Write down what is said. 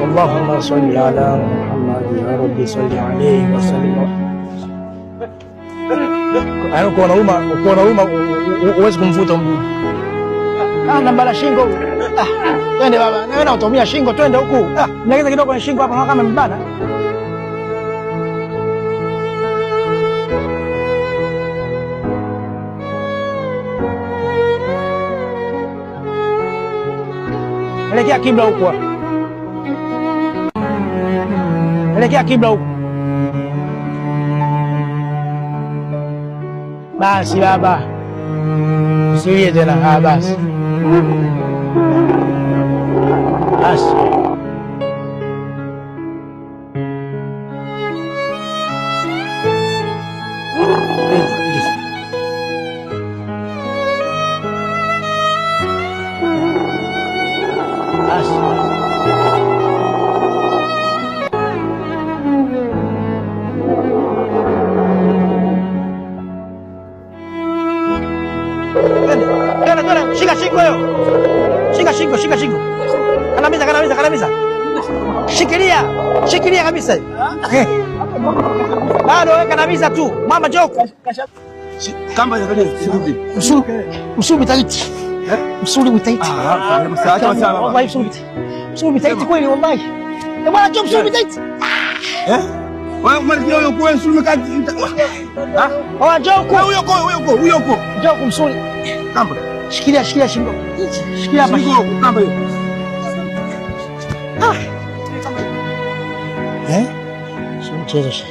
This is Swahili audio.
Allahumma salli ala Muhammad ya rabbi salli alayhi wa sallim. Hayo uko nauma uwezi kumvuta mguu. Nambala shingo. Twende baba, na wewe unatumia shingo, twende huku. Nilegeza kidogo kwenye shingo hapa kama mbana. Elekea kibla huko. Elekea kibla huko. Basi baba. Usilie tena, basi. Basi. Shika shingo hiyo. Shika shingo. Kanamiza. Shikilia kabisa. Bado wewe kanamiza tu. Mama Joko. Kamba sirudi. Msuli taiti. Msuli mtaiti. Wallahi msuli mtaiti kweli wallahi. Bwana Joko msuli mtaiti. Wewe mwanzo huyo kwa msuli mtaiti. Bwana Joko huyo. Joko msuli. Kamba. Shikilia shingo. Shikilia hapa. Kamba hiyo. Sio mchezo.